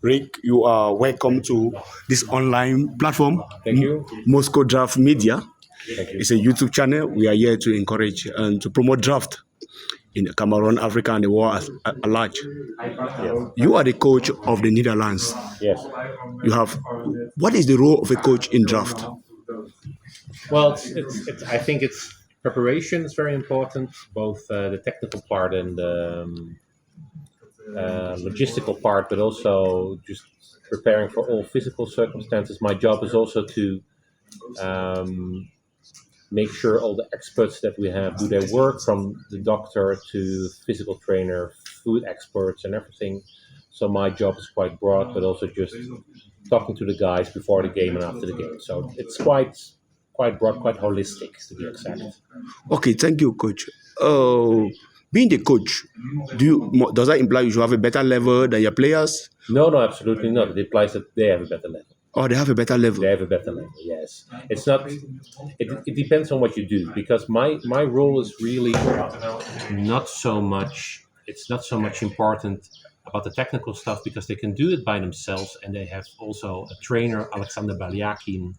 Rik, you are welcome to this online platform, Thank you. Moscow Draft Media. Thank you. It's a YouTube channel. We are here to encourage and to promote draft in Cameroon, Africa, and the world at large. Yes. You are the coach of the Netherlands. Yes. You have. What is the role of a coach in draft? Well, it's I think it's preparation is very important, both the technical part and the logistical part, but also just preparing for all physical circumstances. My job is also to um, make sure all the experts that we have do their work, from the doctor to physical trainer, food experts, and everything. So my job is quite broad, but also just talking to the guys before the game and after the game. So it's quite broad, quite holistic, to be exact. Okay, thank you, coach. Being the coach, does that imply you should have a better level than your players? No, absolutely not. It implies that they have a better level. Oh, they have a better level. They have a better level. Yes, it's not. It depends on what you do, because my role is really not so much. It's not so much important about the technical stuff, because they can do it by themselves, and they have also a trainer, Alexander Balyakin,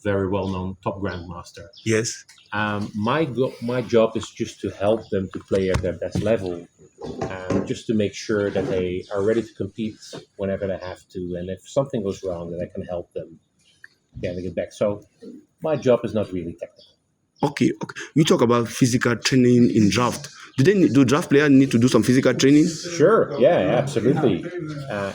very well known top grandmaster. Yes. My job is just to help them to play at their best level, just to make sure that they are ready to compete whenever they have to, and if something goes wrong, that I can help them getting it back. So my job is not really technical. Okay. You talk about physical training in draft. Do draft players need to do some physical training? Sure. Yeah. Absolutely.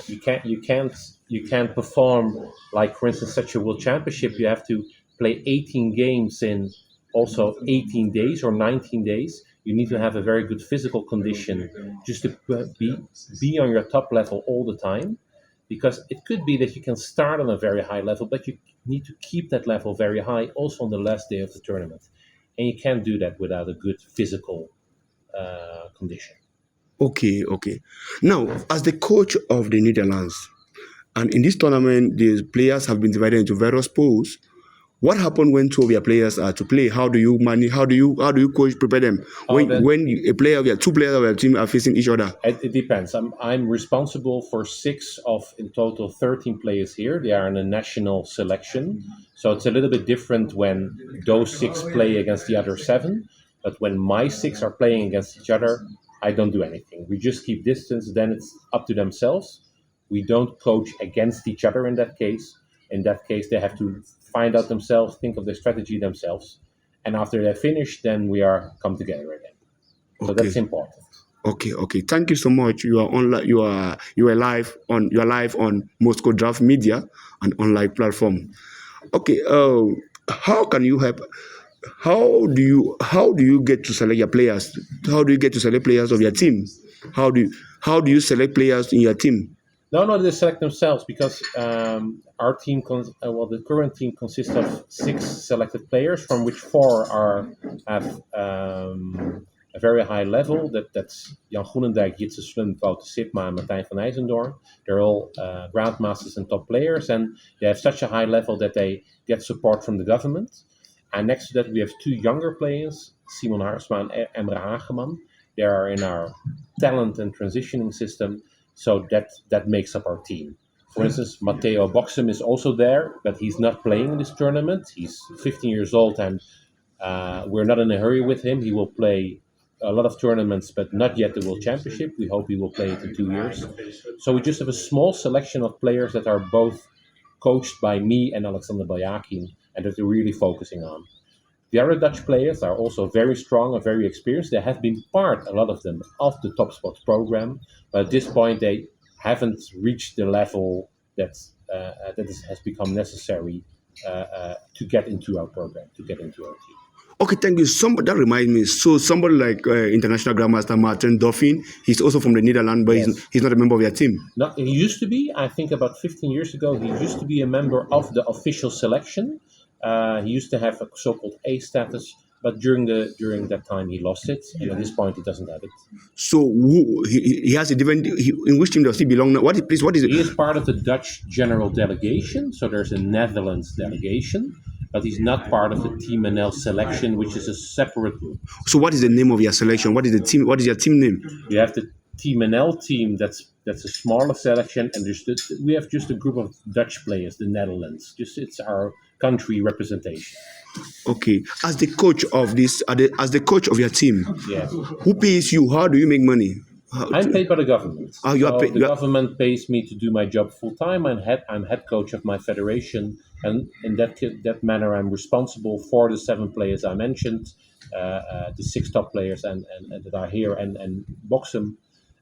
You can't perform like, for instance, such a world championship. You have to play 18 games in also 18 days or 19 days. You need to have a very good physical condition just to be on your top level all the time, because it could be that you can start on a very high level, but you need to keep that level very high also on the last day of the tournament. And you can't do that without a good physical condition. Okay. Now, as the coach of the Netherlands, and in this tournament, the players have been divided into various pools. What happened when two of your players are to play? How do you manage? How do you coach prepare them when two players of your team are facing each other? It depends. I'm responsible for 6 of in total 13 players here. They are in a national selection, so it's a little bit different when those 6 play against the other 7. But when my 6 are playing against each other, I don't do anything. We just keep distance. Then it's up to themselves. We don't coach against each other in that case. In that case, they have to find out themselves, think of their strategy themselves, and after they're finished, then we come together again. So that's important. Okay. Thank you so much. You are online. You are live on Moscow Draft Media, an online platform. Okay. How can you help? How do you get to select your players? How do you get to select players of your team? How do you select players in your team? No, they select themselves, because our team, the current team consists of 6 selected players, from which 4 have a very high level. That's Jan Groenendijk, Jitse Slum, Wouter Sipma, and Martijn van IJzendoorn. They're all grandmasters and top players, and they have such a high level that they get support from the government. And next to that, we have 2 younger players, Simon Haarsma and Emre Hageman. They are in our talent and transitioning system. So that makes up our team. For instance, Matteo Boxem is also there, but he's not playing in this tournament. He's 15 years old, and we're not in a hurry with him. He will play a lot of tournaments, but not yet the World Championship. We hope he will play it in 2 years. So we just have a small selection of players that are both coached by me and Alexander Balyakin, and that we're really focusing on. The other Dutch players are also very strong and very experienced. They have been part, a lot of them, of the Top Spots program, but at this point they haven't reached the level that has become necessary to get into our program, to get into our team. Okay, thank you. That reminds me. So somebody like international grandmaster Martin Dauphin, he's also from the Netherlands, but Yes. he's not a member of your team. No, he used to be. I think about 15 years ago, he used to be a member of the official selection. He used to have a so-called A status, but during that time he lost it, and at this point he doesn't have it. So he has a different. In which team does he belong now? What is it? He is part of the Dutch general delegation, so there's a Netherlands delegation, but he's not part of the Team NL selection, which is a separate group. So what is the name of your selection? What is the team? What is your team name? You have the Team NL team, that's a smaller selection, and we have just a group of Dutch players, the Netherlands. Just it's our country representation. Okay. As the coach of this, as the coach of your team, Yes. who pays you? How do you make money? I'm paid by the government. Oh, you are paid. The government pays me to do my job full time. I'm head coach of my federation, and in that manner, I'm responsible for the 7 players I mentioned, the 6 top players, and that are here and box them.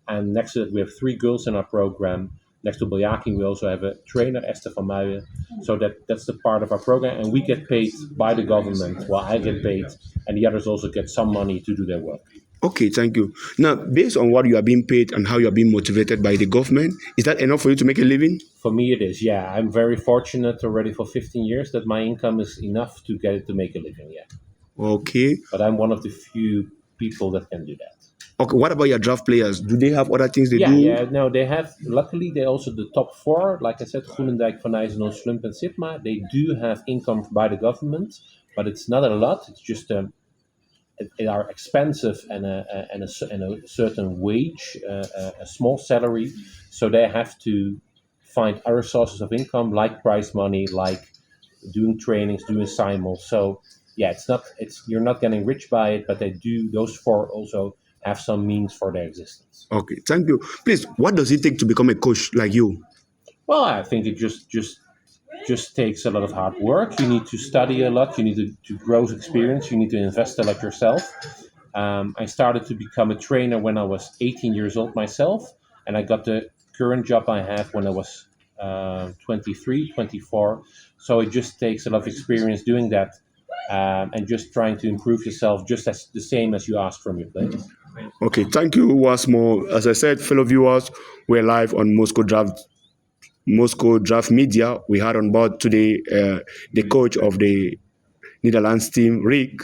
And next to that, we have 3 girls in our program. Next to Biljaking, we also have a trainer, Esther van Muijen. So that's the part of our program, and we get paid by the government, while I get paid, and the others also get some money to do their work. Okay, thank you. Now, based on what you are being paid and how you are being motivated by the government, is that enough for you to make a living? For me, it is. Yeah, I'm very fortunate already for 15 years that my income is enough to get it to make a living. Yeah. Okay. But I'm one of the few people that can do that. Okay. What about your draft players? Do they have other things they do? Yeah. No, they have. Luckily, they also the top 4. Like I said, Groenendijk, Van Nijzen, Slump, and Sipma. They do have income by the government, but it's not a lot. It's just they are expensive and a certain wage, a small salary, so they have to find other sources of income like prize money, like doing trainings, doing simul. So yeah, you're not getting rich by it, but those 4 also have some means for their existence. Okay, thank you. Please, what does it take to become a coach like you? Well, I think it just takes a lot of hard work. You need to study a lot. You need to grow experience. You need to invest a lot yourself. I started to become a trainer when I was 18 years old myself, and I got the current job I have when I was 23, 24. So it just takes a lot of experience doing that, and just trying to improve yourself, just as the same as you ask from your players. Okay, thank you once more. As I said, fellow viewers, we're live on Moscow Draft Media. We had on board today the coach of the Netherlands team, Rik.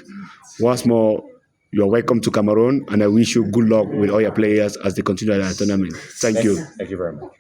Once more, you're welcome to Cameroon, and I wish you good luck with all your players as they continue their tournament. Thank you. Thank you very much.